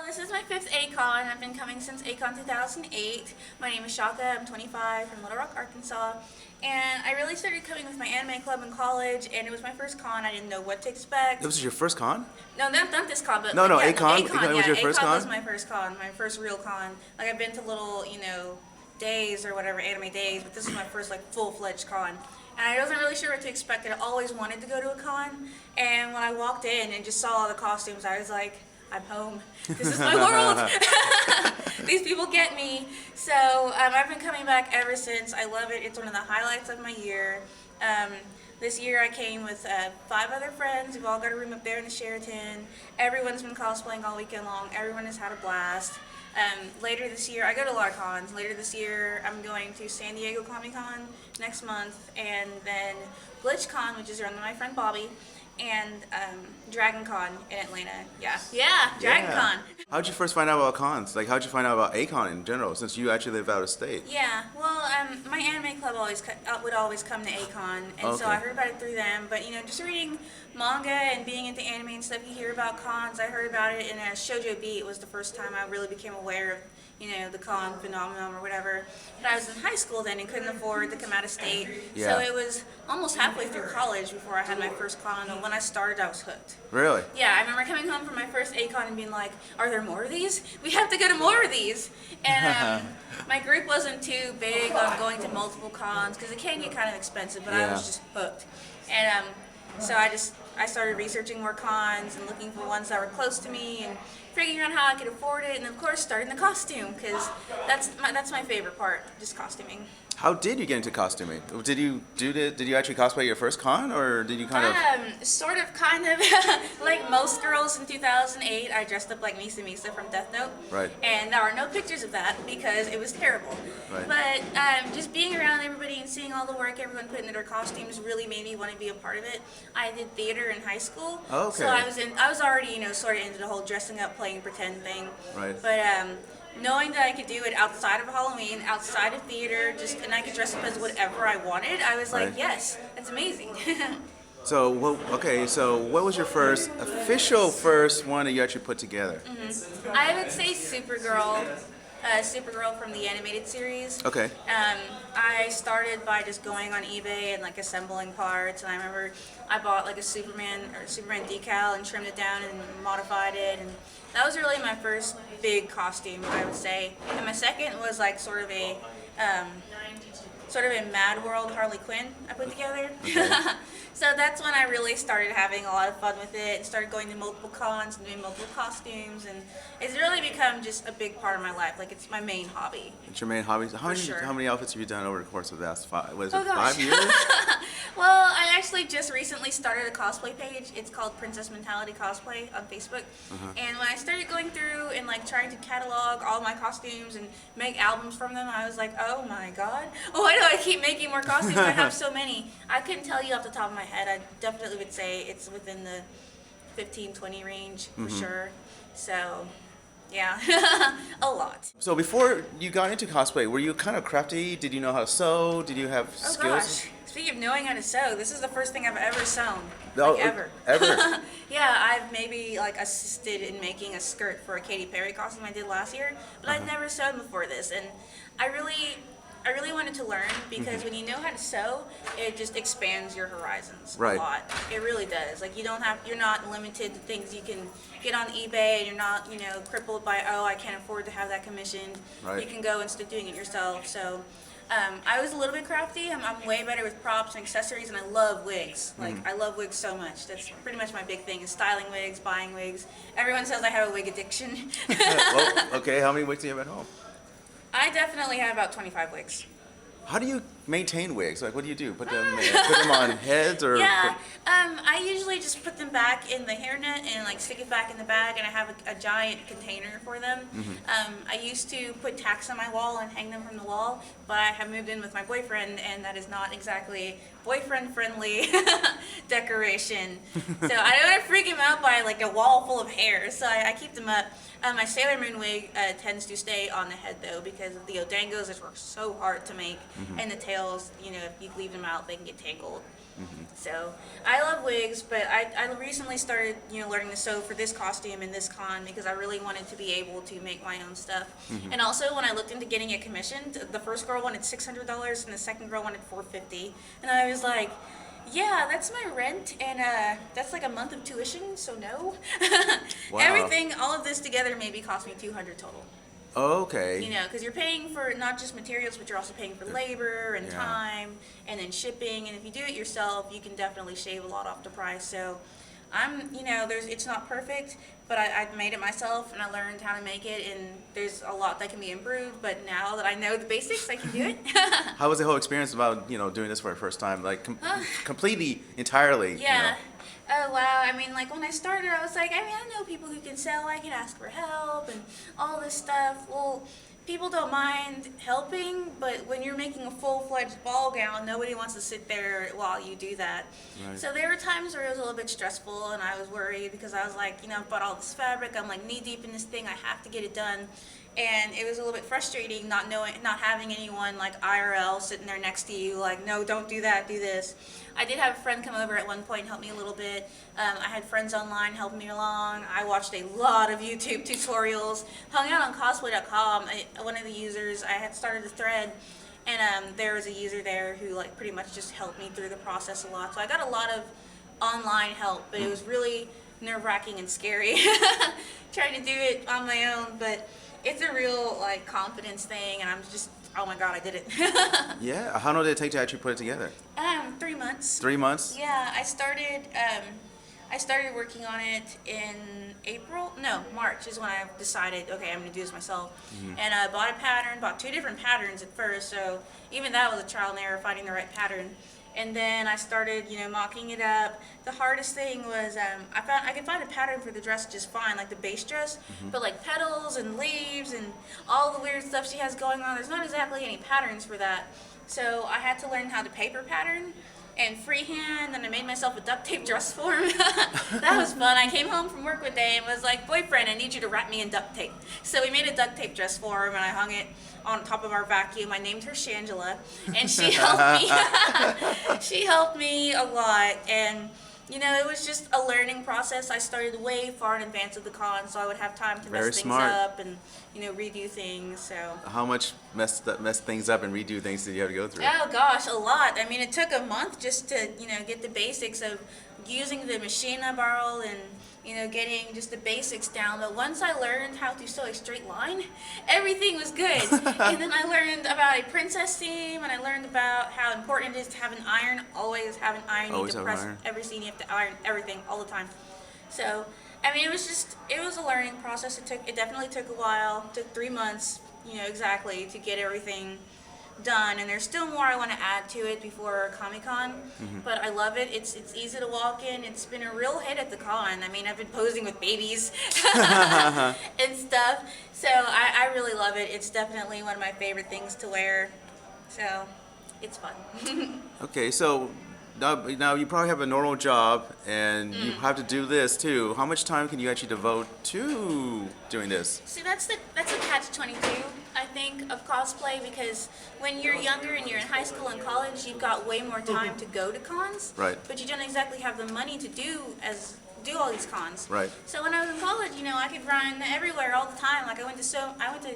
This is my fifth ACON. I've been coming since ACON 2008. My name is Chaka. I'm 25 from Little Rock, Arkansas. And I really started coming with my anime club in college, and it was my first con. I didn't know what to expect. This was your first con? No, not this con, but No, yeah, ACON? ACON, It was your first ACON con? was my first con, my first real con. Like, I've been to little, days or whatever, anime days, but this was my first, full-fledged con. And I wasn't really sure what to expect, and I always wanted to go to a con. And when I walked in and just saw all the costumes, I was like, I'm home. This is my world. These people get me. So I've been coming back ever since. I love it. It's one of the highlights of my year. This year I came with 5 other friends. We've all got a room up there in the Sheraton. Everyone's been cosplaying all weekend long. Everyone has had a blast. Later this year, I go to a lot of cons. Later this year, I'm going to San Diego Comic Con next month, and then BlitzCon, which is run by my friend Bobby, and Dragon Con in Atlanta. Yeah, Dragon Con. How'd you first find out about cons? Like, how'd you find out about ACON in general, since you actually live out of state? Yeah, well, my anime club would always come to ACON, and so I heard about it through them. But just reading manga and being into anime and stuff, you hear about cons. I heard about it in a Shoujo Beat. Was the first time I really became aware of the con phenomenon or whatever. But I was in high school then and couldn't afford to come out of state. Yeah. So it was almost halfway through college before I had my first con, and when I started, I was hooked. Really? Yeah, I remember coming home from my first ACON and being like, are there more of these? We have to go to more of these. And my group wasn't too big on going to multiple cons because it can get kind of expensive, but I was just hooked. And so I started researching more cons and looking for ones that were close to me and figuring out how I could afford it, and of course starting the costume, because that's my favorite part, just costuming. How did you get into costuming? Did you actually cosplay your first con, or did you kind of? Kind of, like most girls in 2008, I dressed up like Misa from Death Note. Right. And there are no pictures of that because it was terrible. Right. But just being around everybody and seeing all the work everyone put into their costumes really made me want to be a part of it. I did theater in high school. Oh, okay. So I was already, sort of into the whole dressing up, playing pretend thing. Right. But knowing that I could do it outside of Halloween, outside of theater, and I could dress up as whatever I wanted, I was like, yes, that's amazing. So what was your official first one that you actually put together? I would say Supergirl. Supergirl from the animated series. Okay. I started by just going on eBay and assembling parts, and I remember I bought a Superman decal and trimmed it down and modified it, and that was really my first big costume, I would say. And my second was sort of a Mad World Harley Quinn I put together. Okay. So that's when I really started having a lot of fun with it and started going to multiple cons and doing multiple costumes, and it's really become just a big part of my life. It's my main hobby. It's your main hobby? How many outfits have you done over the course of the last 5? Was it 5 years? Well, I actually just recently started a cosplay page. It's called Princess Mentality Cosplay on Facebook. And when I started going through and trying to catalog all my costumes and make albums from them, I was like, oh my god, why do I keep making more costumes? I have so many. I couldn't tell you off the top of my head. I definitely would say it's within the 15-20 range for sure. So yeah, a lot. So before you got into cosplay, were you kind of crafty? Did you know how to sew? Did you have skills? Gosh. Speaking of knowing how to sew, this is the first thing I've ever sewn. Ever. Ever? Yeah, I've maybe assisted in making a skirt for a Katy Perry costume I did last year, but I'd never sewn before this, and I really wanted to learn because when you know how to sew, it just expands your horizons a lot. It really does. You're not limited to things you can get on eBay, and you're not, crippled by, I can't afford to have that commissioned. Right. You can go and start doing it yourself. So I was a little bit crafty. I'm way better with props and accessories, and I love wigs. I love wigs so much. That's pretty much my big thing, is styling wigs, buying wigs. Everyone says I have a wig addiction. Well, okay, how many wigs do you have at home? I definitely have about 25 wigs. How do you maintain wigs? What do you do? Put them on heads, or? Yeah, I usually just put them back in the hairnet and stick it back in the bag, and I have a giant container for them. I used to put tacks on my wall and hang them from the wall, but I have moved in with my boyfriend, and that is not exactly boyfriend-friendly decoration. So I don't want to freak him out by a wall full of hair, so I keep them up. My Sailor Moon wig tends to stay on the head though, because of the odangos, which were so hard to make, and the tails, if you leave them out, they can get tangled. So I love wigs, but I recently started, learning to sew for this costume and this con because I really wanted to be able to make my own stuff. And also, when I looked into getting it commissioned, the first girl wanted $600 and the second girl wanted $450, and I was like, yeah, that's my rent, and that's like a month of tuition, so no. Wow. Everything, all of this together maybe cost me $200 total. Okay. Because you're paying for not just materials, but you're also paying for labor and Yeah. time and then shipping. And if you do it yourself, you can definitely shave a lot off the price. So it's not perfect, but I've made it myself and I learned how to make it. And there's a lot that can be improved. But now that I know the basics, I can do it. How was the whole experience about doing this for the first time, like completely, entirely? Yeah. Oh, wow. I mean, like, when I started, I was like, I know people who can sew. I can ask for help and all this stuff. Well, people don't mind helping, but when you're making a full-fledged ball gown, nobody wants to sit there while you do that. Right. So there were times where it was a little bit stressful, and I was worried because I was like, I've bought all this fabric. I'm, like, knee-deep in this thing. I have to get it done. And it was a little bit frustrating not having anyone like IRL sitting there next to you, like, no, don't do that, do this. I did have a friend come over at one point and help me a little bit. I had friends online helping me along. I watched a lot of YouTube tutorials, hung out on Cosplay.com. One of the users, I had started a thread, and there was a user there who like pretty much just helped me through the process a lot. So I got a lot of online help, but it was really nerve-wracking and scary trying to do it on my own, but it's a real like confidence thing, and I'm just, oh my god, I did it. Yeah. How long did it take to actually put it together? 3 months. 3 months? Yeah, I started working on it in March is when I decided, okay, I'm gonna do this myself. And I bought 2 different patterns at first, so even that was a trial and error, finding the right pattern. And then I started, mocking it up. The hardest thing was I could find a pattern for the dress just fine, like the base dress, but like petals and leaves and all the weird stuff she has going on, there's not exactly any patterns for that. So I had to learn how to paper pattern and freehand, and I made myself a duct tape dress form. That was fun. I came home from work one day and was like, boyfriend, I need you to wrap me in duct tape. So we made a duct tape dress form, and I hung it on top of our vacuum. I named her Shangela, and she helped me. She helped me a lot, and it was just a learning process. I started way far in advance of the con, so I would have time to mess things up and redo things. So how much mess things up and redo things did you have to go through? oh gosh, a lot. I mean, it took a month just to get the basics of using the machine I borrowed and getting just the basics down. But once I learned how to sew a straight line, everything was good. And then I learned about a princess seam, and I learned about how important it is to have an iron. Always have an iron. You need to press every seam. You have to iron everything all the time. So I mean, it was a learning process. It definitely took a while. It took 3 months, exactly, to get everything done, and there's still more I want to add to it before Comic-Con, but I love it. It's easy to walk in. It's been a real hit at the con. I mean, I've been posing with babies and stuff, so I really love it. It's definitely one of my favorite things to wear, so it's fun. Okay, so now you probably have a normal job, and you have to do this too. How much time can you actually devote to doing this? See, that's a catch-22, I think, of cosplay, because when you're younger and you're in high school and college, you've got way more time to go to cons, Right. but you don't exactly have the money to do all these cons. Right. So when I was in college, I could run everywhere all the time. Like I went to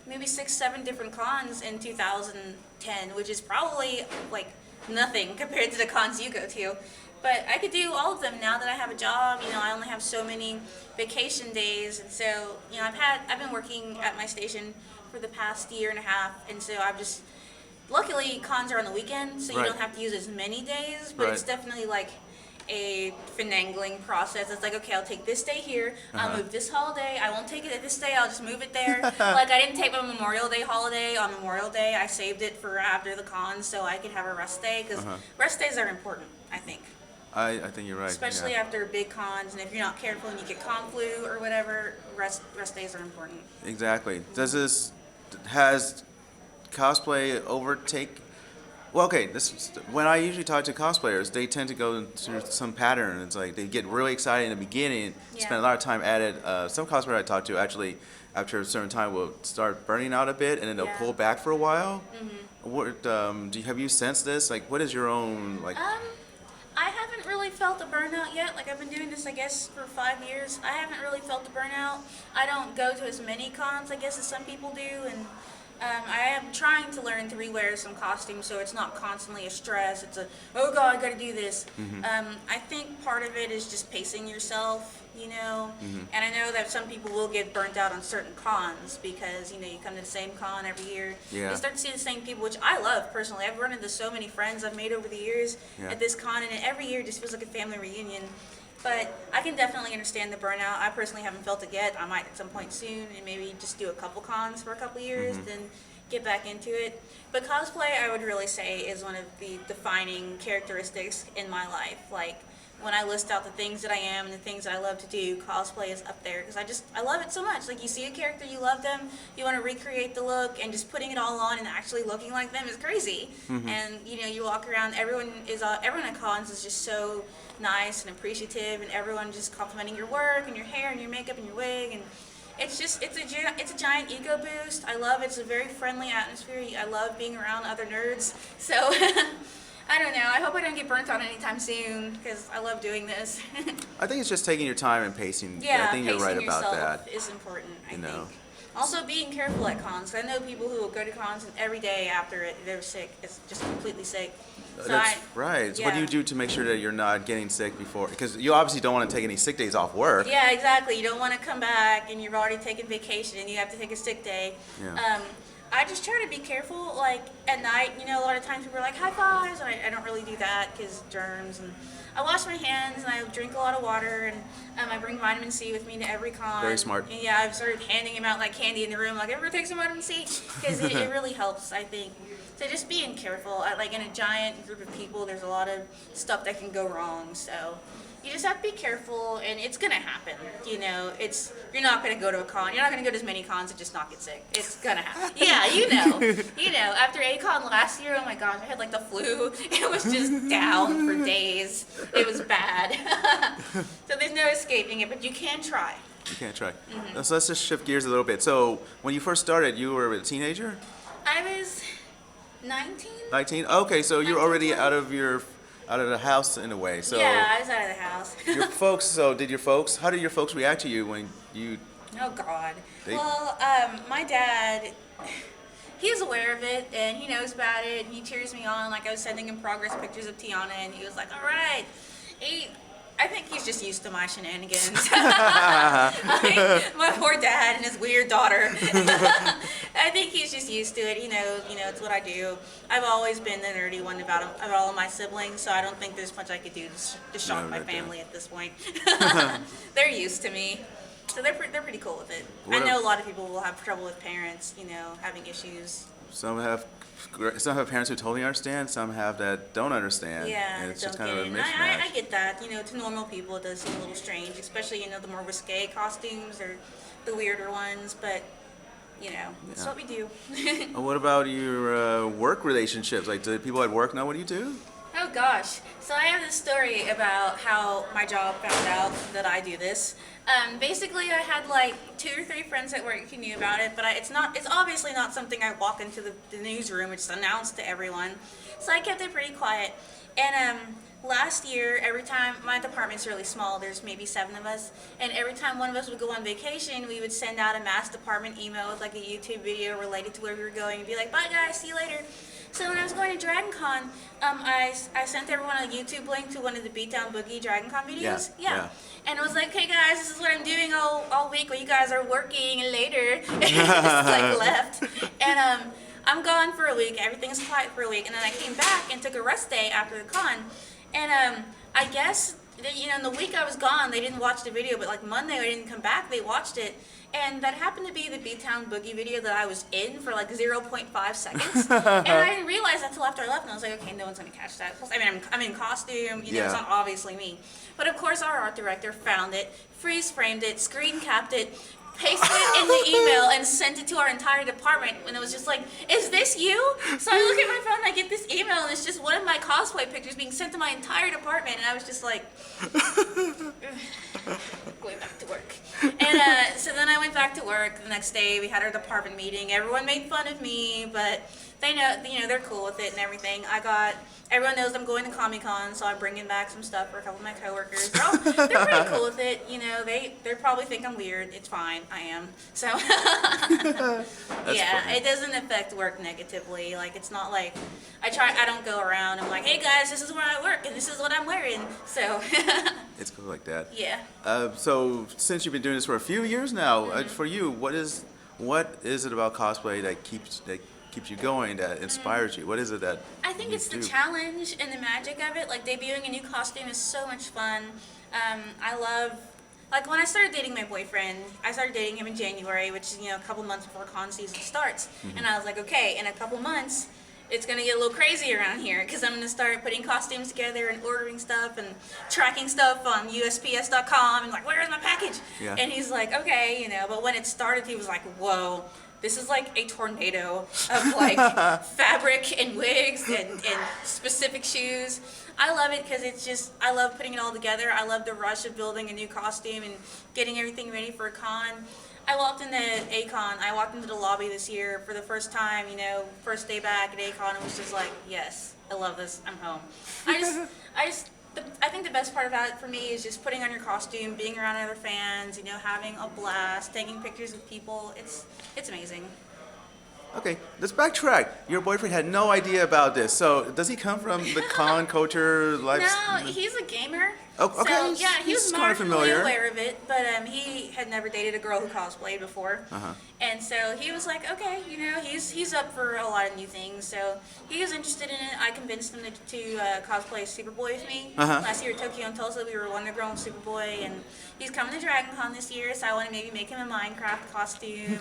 maybe 6-7 different cons in 2010, which is probably like nothing compared to the cons you go to. But I could do all of them now that I have a job. I only have so many vacation days, and so I've been working at my station for the past year and a half, and so luckily cons are on the weekend, so you Right. don't have to use as many days. But Right. it's definitely like a finagling process. It's like, okay, I'll take this day here, I'll move this holiday, I won't take it at this day, I'll just move it there. Like I didn't take my Memorial Day holiday on Memorial Day. I saved it for after the con so I could have a rest day, because rest days are important, I think. I think you're right. Especially yeah. after big cons, and if you're not careful and you get con flu or whatever, rest days are important. Exactly. Has cosplay overtake? Well, okay. When I usually talk to cosplayers, they tend to go through some pattern. It's like they get really excited in the beginning, spend a lot of time at it. Some cosplayers I talk to actually, after a certain time, will start burning out a bit, and then they'll pull back for a while. What have you sensed this? Like, what is your own like? felt a burnout yet. Like I've been doing this, I guess, for 5 years. I haven't really felt a burnout. I don't go to as many cons, I guess, as some people do, and I am trying to learn to rewear some costumes so it's not constantly a stress. It's a, oh God, I gotta do this. I think part of it is just pacing yourself, you know? And I know that some people will get burnt out on certain cons because, you know, you come to the same con every year. Yeah. You start to see the same people, which I love personally. I've run into so many friends I've made over the years at this con, and every year just feels like a family reunion. But I can definitely understand the burnout. I personally haven't felt it yet. I might at some point soon, and maybe just do a couple cons for a couple years, then get back into it. But cosplay, I would really say, is one of the defining characteristics in my life. Like, when I list out the things that I am and the things that I love to do, cosplay is up there because I love it so much. Like, you see a character, you love them, you want to recreate the look, and just putting it all on and actually looking like them is crazy. And you know, you walk around, everyone at cons is just so nice and appreciative, and everyone just complimenting your work and your hair and your makeup and your wig, and it's a giant ego boost. I love it. It's a very friendly atmosphere. I love being around other nerds. So I don't know. I hope I don't get burnt out anytime soon because I love doing this. I think it's just taking your time and pacing. Yeah, I think you're right pacing about yourself that. is important, I You know. think. Also, being careful at cons. I know people who will go to cons and every day after it, they're sick. It's just completely sick. So That's right. So what do you do to make sure that you're not getting sick before? Because you obviously don't want to take any sick days off work. Yeah, exactly. You don't want to come back and you've already taken vacation and you have to take a sick day. Yeah. I just try to be careful, like at night, you know, a lot of times people are like high fives, and I don't really do that because germs, and I wash my hands and I drink a lot of water, and I bring vitamin C with me to every con. Very smart. And yeah, I've started handing them out like candy in the room, like everyone take some vitamin C, because it really helps, I think. So just being careful, like in a giant group of people, there's a lot of stuff that can go wrong, so you just have to be careful, and it's gonna happen. You know, you're not gonna go to a con. You're not gonna go to as many cons and just not get sick. It's gonna happen. Yeah, you know. After A-Con last year, oh my gosh, I had like the flu. It was just down for days. It was bad. So there's no escaping it, but you can try. You can't try. So let's just shift gears a little bit. So when you first started, you were a teenager? I was 19. 19? Okay, so you're 19, already 20. out of the house in a way. So Yeah, I was out of the house. your folks, how did your folks react to you when you... Oh God. They- Well, my dad, he's aware of it and he knows about it. And he cheers me on. Like I was sending him progress pictures of Tiana, and he was like, "All right." I think he's just used to my shenanigans. My poor dad and his weird daughter. I think he's just used to it. You know, it's what I do. I've always been the nerdy one about all of my siblings, so I don't think there's much I could do to shock my family at this point. They're used to me. So they're pretty cool with it. I know a lot of people will have trouble with parents, you know, having issues. Some have parents who totally understand, some have that don't understand. Yeah, and it's don't just kind get of a it. And mishmash. I get that. You know, to normal people it does seem a little strange, especially, you know, the more risque costumes or the weirder ones, but you know, it's what we do. What about your work relationships? Like, do people at work know what you do? Oh gosh. So I have this story about how my job found out that I do this. Basically, I had like 2 or 3 friends at work who knew about it, but it's obviously not something I walk into the newsroom and just announce to everyone. So I kept it pretty quiet. And last year, every time, my department's really small, there's maybe 7 of us, and every time one of us would go on vacation, we would send out a mass department email with like a YouTube video related to where we were going and be like, "Bye guys, see you later." So when I was going to Dragon Con, I sent everyone a YouTube link to one of the Beatdown Boogie Dragon Con videos. Yeah. And it was like, "Hey guys, this is what I'm doing all week while you guys are working later." And just like left. And I'm gone for a week, everything's quiet for a week, and then I came back and took a rest day after the con. And I guess, you know, in the week I was gone, they didn't watch the video, but like Monday I didn't come back, they watched it. And that happened to be the B-Town Boogie video that I was in for like 0.5 seconds. And I didn't realize that until after I left, and I was like, okay, no one's gonna catch that. Plus, I mean, I'm in costume, you know, it's not obviously me. But of course our art director found it, freeze framed it, screen capped it, pasted it in the email, and sent it to our entire department, and it was just like, "Is this you?" So I look at my phone and I get this email, and it's just one of my cosplay pictures being sent to my entire department, and I was just like, going back to work. And so then I went back to work the next day. We had our department meeting. Everyone made fun of me, but they know, they're cool with it and everything. Everyone knows I'm going to Comic-Con, so I'm bringing back some stuff for a couple of my coworkers. They're pretty cool with it. They probably think I'm weird. It's fine. I am. So, yeah, funny. it doesn't affect work negatively. Like, it's not like, I don't go around and I'm like, hey guys, this is where I work and this is what I'm wearing. So, It's cool like that. yeah. So since you've been doing this for a few years now, for you, what is it about cosplay that keeps you going, that inspires you? What is it that I think you it's the do? challenge and the magic of it. Like, debuting a new costume is so much fun. I love, like, when I started dating my boyfriend, I started dating him in January, which is, a couple months before con season starts. And I was like, okay, in a couple months, it's going to get a little crazy around here because I'm going to start putting costumes together and ordering stuff and tracking stuff on USPS.com and like, where's my package? Yeah. And he's like, okay, but when it started, he was like, whoa. This is like a tornado of like fabric and wigs and specific shoes. I love it because I love putting it all together. I love the rush of building a new costume and getting everything ready for a con. I walked into the lobby this year for the first time, first day back at A-Con, and was just like, yes, I love this, I'm home. I think the best part about it for me is just putting on your costume, being around other fans, having a blast, taking pictures with people. It's amazing. Okay, let's backtrack. Your boyfriend had no idea about this. So does he come from the con culture life? No, he's a gamer. Oh, okay. So, yeah, he was He's kinda marginally familiar. aware of it, but he had never dated a girl who cosplayed before. Uh-huh. And so he was like, okay, he's up for a lot of new things. So he was interested in it. I convinced him to cosplay Superboy with me. Uh-huh. Last year at Tokyo and Tulsa, we were Wonder Girl and Superboy, and he's coming to Dragon Con this year, so I want to maybe make him a Minecraft costume.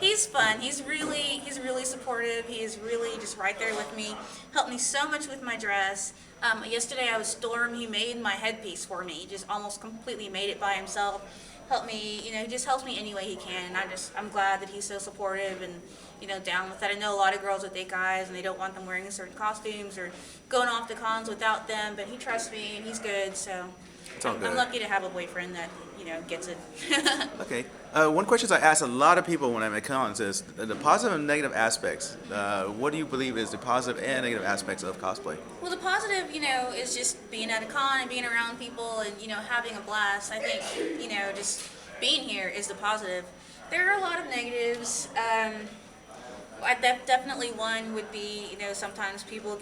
He's fun. He's really supportive. He is really just right there with me. Helped me so much with my dress. Yesterday I was Storm. He made my headpiece for me. He just almost completely made it by himself. Helped me, he just helps me any way he can. And I'm glad that he's so supportive and, down with that. I know a lot of girls that date guys and they don't want them wearing certain costumes or going off to cons without them, but he trusts me and he's good, so It's all I'm good. lucky to have a boyfriend that, gets it. Okay. One question I ask a lot of people when I'm at cons is the positive and negative aspects. What do you believe is the positive and negative aspects of cosplay? Well, the positive, is just being at a con and being around people and, having a blast. I think, just being here is the positive. There are a lot of negatives. Definitely one would be, sometimes people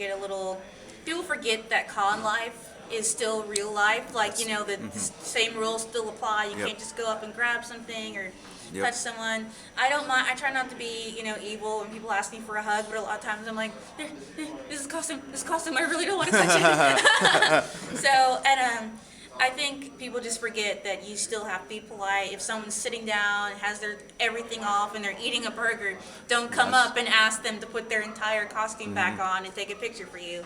forget that con life is still real life. Like, the same rules still apply. You Yep. can't just go up and grab something or Yep. touch someone. I don't mind. I try not to be, evil when people ask me for a hug, but a lot of times I'm like, this is costume. I really don't want to touch it. So, and I think people just forget that you still have to be polite. If someone's sitting down, has their everything off, and they're eating a burger, don't come Yes. up and ask them to put their entire costume back on and take a picture for you.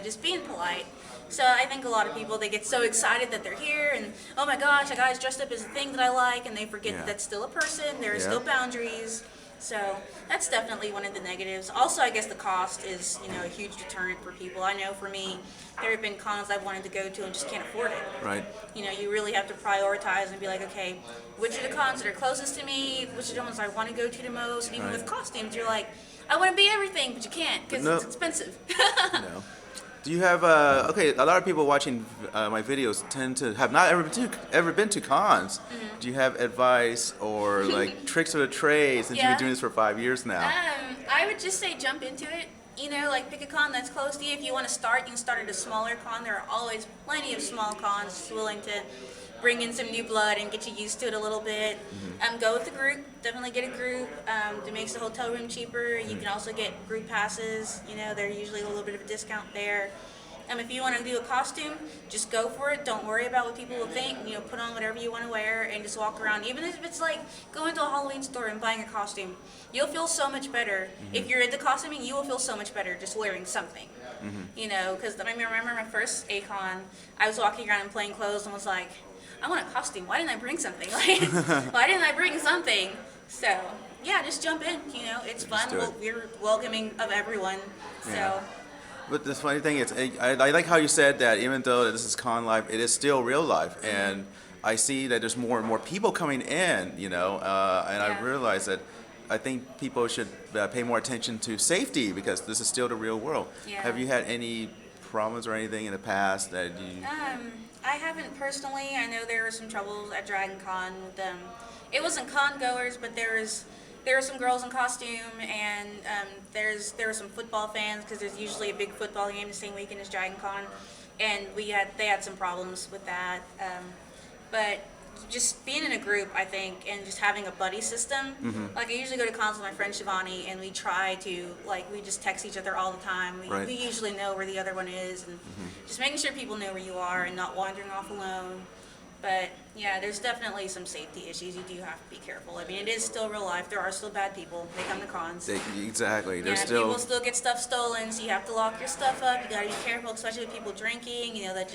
Just being polite. So I think a lot of people, they get so excited that they're here and, oh my gosh, a guy's dressed up as a thing that I like, and they forget Yeah. that that's still a person, there are Yeah. still boundaries. So that's definitely one of the negatives. Also, I guess the cost is, a huge deterrent for people. I know for me, there have been cons I've wanted to go to and just can't afford it. Right. You really have to prioritize and be like, okay, which are the cons that are closest to me, which are the ones I want to go to the most, and even Right. with costumes, you're like, I want to be everything, but you can't because No. it's expensive. No. Do you have okay? A lot of people watching my videos tend to have not ever been to cons. Do you have advice or like tricks of the trade since you've Yeah. been doing this for 5 years now? I would just say jump into it. Like pick a con that's close to you. If you want to start, you can start at a smaller con. There are always plenty of small cons willing to bring in some new blood and get you used to it a little bit. Go with the group. Definitely get a group. It makes the hotel room cheaper. You can also get group passes. They're usually a little bit of a discount there. If you want to do a costume, just go for it. Don't worry about what people will think. Put on whatever you want to wear and just walk around. Even if it's like going to a Halloween store and buying a costume, you'll feel so much better. If you're into costuming, you will feel so much better just wearing something. Because I remember my first A-Con, I was walking around in plain clothes and was like, I want a costume. Why didn't I bring something? Why didn't I bring something? So, yeah, just jump in. It's fun. do it. We're welcoming of everyone. So. Yeah. But the funny thing is, I like how you said that even though this is con life, it is still real life. And I see that there's more and more people coming in, and I Yeah. realize that I think people should pay more attention to safety because this is still the real world. Yeah. Have you had any problems or anything in the past that you? I haven't personally. I know there were some troubles at Dragon Con with them. It wasn't con goers, but there were some girls in costume, and there were some football fans because there's usually a big football game the same weekend as Dragon Con, and they had some problems with that. But just being in a group, I think, and just having a buddy system. Like I usually go to cons with my friend Shivani, and we try to we just text each other all the time. Right. We usually know where the other one is, and just making sure people know where you are and not wandering off alone. But yeah, there's definitely some safety issues. You do have to be careful. I mean, it is still real life. There are still bad people. They come to cons. Exactly. There's Yeah, people still get stuff stolen, so you have to lock your stuff up. You gotta be careful, especially with people drinking. You know, that's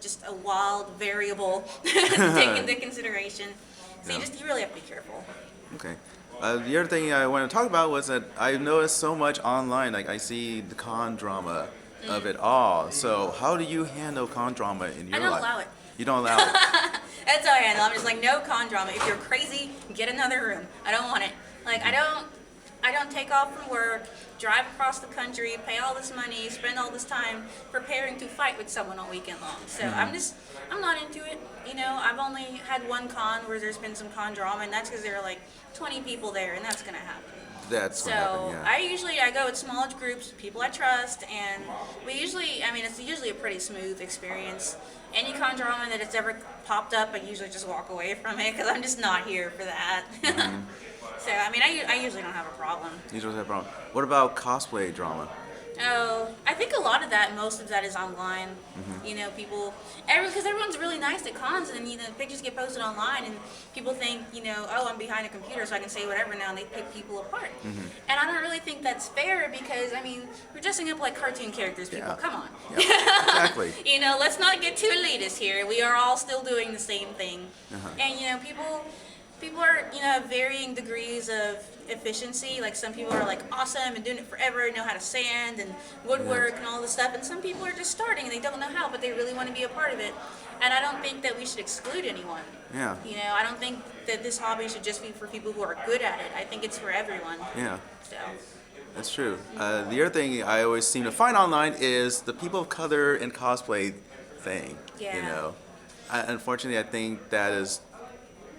just a wild variable to take into consideration. So Yeah. you really have to be careful. Okay. The other thing I want to talk about was that I noticed so much online. Like I see the con drama of it all. So how do you handle con drama in your I don't life? allow it. You don't allow it. That's how I handle it. I'm just like, no con drama. If you're crazy, get another room. I don't want it. Like, I don't take off from work, drive across the country, pay all this money, spend all this time preparing to fight with someone all weekend long. So I'm not into it. You know, I've only had one con where there's been some con drama, and that's because there are like 20 people there, and that's gonna happen. That's So what happened, yeah. I go with small groups, people I trust, and it's usually a pretty smooth experience. Any con drama that it's ever popped up, I usually just walk away from it because I'm just not here for that. So I mean, I usually don't have a problem. You don't have a problem. What about cosplay drama? Oh, I think most of that is online. You know, because everyone's really nice at cons, and you know, pictures get posted online, and people think, you know, oh, I'm behind a computer, so I can say whatever now, and they pick people apart. And I don't really think that's fair because, I mean, we're dressing up like cartoon characters. People, Yeah. come on. Yeah, exactly. You know, let's not get too elitist here. We are all still doing the same thing, and you know, people are, you know, have varying degrees of efficiency. Like some people are like awesome and doing it forever, know how to sand and woodwork and all this stuff, and some people are just starting and they don't know how, but they really want to be a part of it. And I don't think that we should exclude anyone. Yeah. You know, I don't think that this hobby should just be for people who are good at it. I think it's for everyone. Yeah. So. That's true. The other thing I always seem to find online is the people of color in cosplay thing. Yeah. You know, unfortunately, I think that is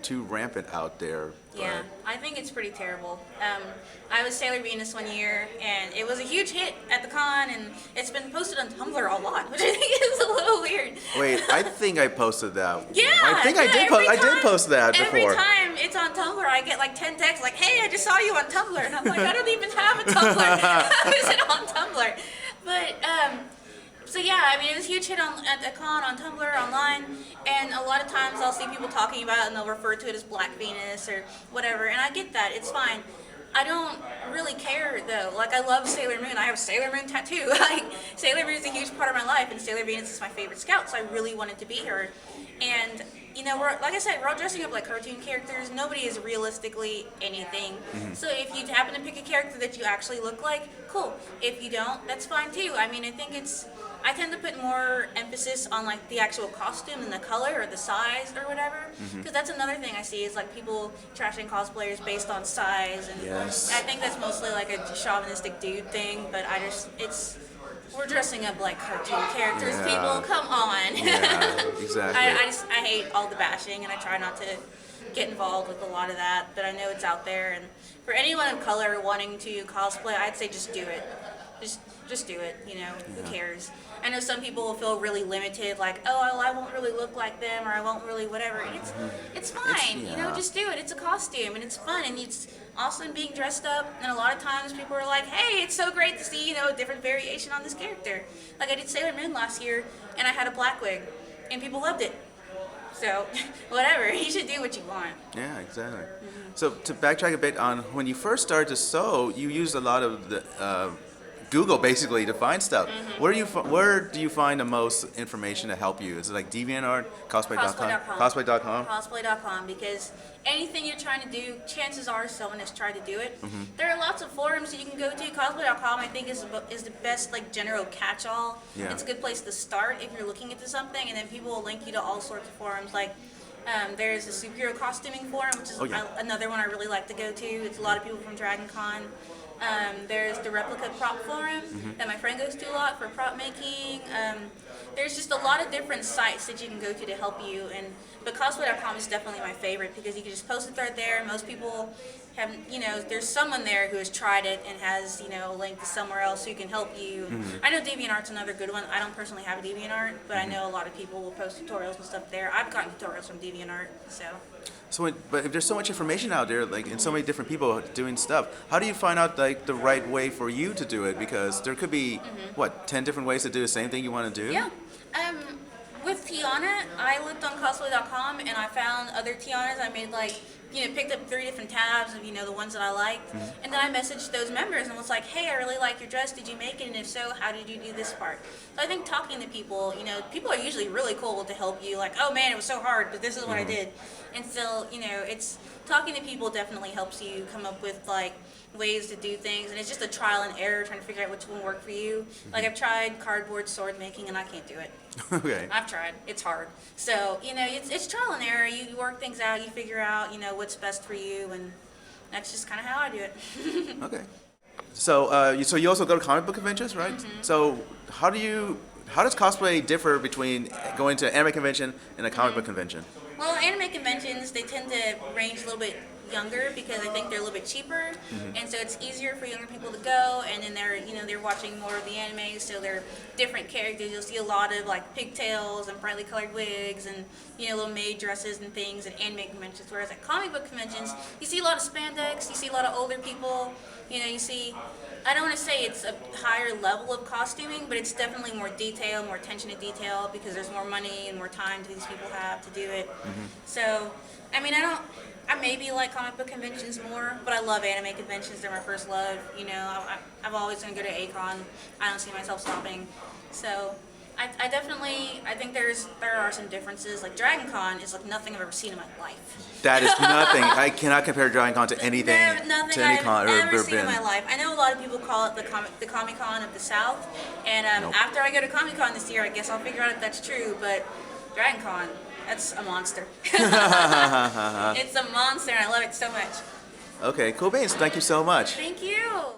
too rampant out there. Yeah, I think it's pretty terrible. I was Sailor Venus one year, and it was a huge hit at the con, and it's been posted on Tumblr a lot, which I think is a little weird. Wait, I think I posted that. Yeah, I think yeah, I did post that every before. time it's on Tumblr, I get like 10 texts like, "Hey, I just saw you on Tumblr," and I'm like, I don't even have a Tumblr. How is it on Tumblr? But so yeah, I mean, it was a huge hit at the con on Tumblr, online, and a lot of times I'll see people talking about it and they'll refer to it as Black Venus or whatever, and I get that, it's fine. I don't really care though. Like, I love Sailor Moon. I have a Sailor Moon tattoo. Like, Sailor Moon is a huge part of my life, and Sailor Venus is my favorite scout, so I really wanted to be her. And you know, like I said, we're all dressing up like cartoon characters. Nobody is realistically anything. So if you happen to pick a character that you actually look like, cool. If you don't, that's fine too. I mean, I tend to put more emphasis on like the actual costume and the color or the size or whatever, because that's another thing I see is like people trashing cosplayers based on size, and Yes. I think that's mostly like a chauvinistic dude thing. But we're dressing up like cartoon characters. Yeah. People, come on. Yeah, exactly. I hate all the bashing, and I try not to get involved with a lot of that, but I know it's out there, and for anyone of color wanting to cosplay, I'd say just do it. Just do it, you know, who cares? I know some people will feel really limited, like, oh, well, I won't really look like them, or I won't really whatever. It's fine, you know, just do it. It's a costume, and it's fun, and it's awesome being dressed up, and a lot of times people are like, hey, it's so great to see, you know, a different variation on this character. Like, I did Sailor Moon last year, and I had a black wig, and people loved it. So, whatever, you should do what you want. Yeah, exactly. So to backtrack a bit on when you first started to sew, you used a lot of the Google basically to find stuff. Where do you find the most information to help you? Is it like DeviantArt, Cosplay.com? Cosplay.com? Cosplay.com, because anything you're trying to do, chances are someone has tried to do it. There are lots of forums that you can go to. Cosplay.com, I think, is the best like general catch-all. Yeah. It's a good place to start if you're looking into something, and then people will link you to all sorts of forums like There's a superhero costuming forum, which is Oh, yeah. another one I really like to go to. It's a lot of people from Dragon Con. There's the replica prop forum that my friend goes to a lot for prop making. There's just a lot of different sites that you can go to help you. But cosplay.com is definitely my favorite because you can just post a thread there. Most people have, there's someone there who has tried it and has, a link to somewhere else who can help you. I know DeviantArt's another good one. I don't personally have a DeviantArt, but I know a lot of people will post tutorials and stuff there. I've gotten tutorials from DeviantArt, so. But if there's so much information out there, like, and so many different people doing stuff, how do you find out like the right way for you to do it? Because there could be 10 different ways to do the same thing you want to do. Yeah. With Tiana, I looked on cosplay.com and I found other Tianas. I made picked up 3 different tabs of, the ones that I liked. And then I messaged those members and was like, hey, I really like your dress. Did you make it? And if so, how did you do this part? So I think talking to people, people are usually really cool to help you. Like, oh man, it was so hard, but this is what I did. And so, it's talking to people definitely helps you come up with ways to do things. And it's just a trial and error trying to figure out which one will work for you. Like I've tried cardboard sword making and I can't do it. Okay. I've tried. It's hard. So, it's trial and error. You work things out. You figure out, what's best for you. And that's just kind of how I do it. Okay. So, you also go to comic book conventions, right? So, how does cosplay differ between going to an anime convention and a comic book convention? Well, anime conventions, they tend to range a little bit younger because I think they're a little bit cheaper, and so it's easier for younger people to go. And then they're watching more of the anime, so they're different characters. You'll see a lot of pigtails and brightly colored wigs and little maid dresses and things at anime conventions. Whereas at comic book conventions, you see a lot of spandex, you see a lot of older people. You see, I don't want to say it's a higher level of costuming, but it's definitely more detail, more attention to detail because there's more money and more time these people have to do it. So, I maybe like comic book conventions more, but I love anime conventions. They're my first love. I've always going to go to A-Kon. I don't see myself stopping. So, I think there are some differences. Like Dragon Con is like nothing I've ever seen in my life. That is nothing. I cannot compare Dragon Con to anything, Nothing to any I've con I've ever ever seen in been. my life. I know a lot of people call it the Comic Con of the South, and Nope. after I go to Comic Con this year, I guess I'll figure out if that's true. But Dragon Con, that's a monster. It's a monster, and I love it so much. Okay, cool beans. Thank you so much. Thank you.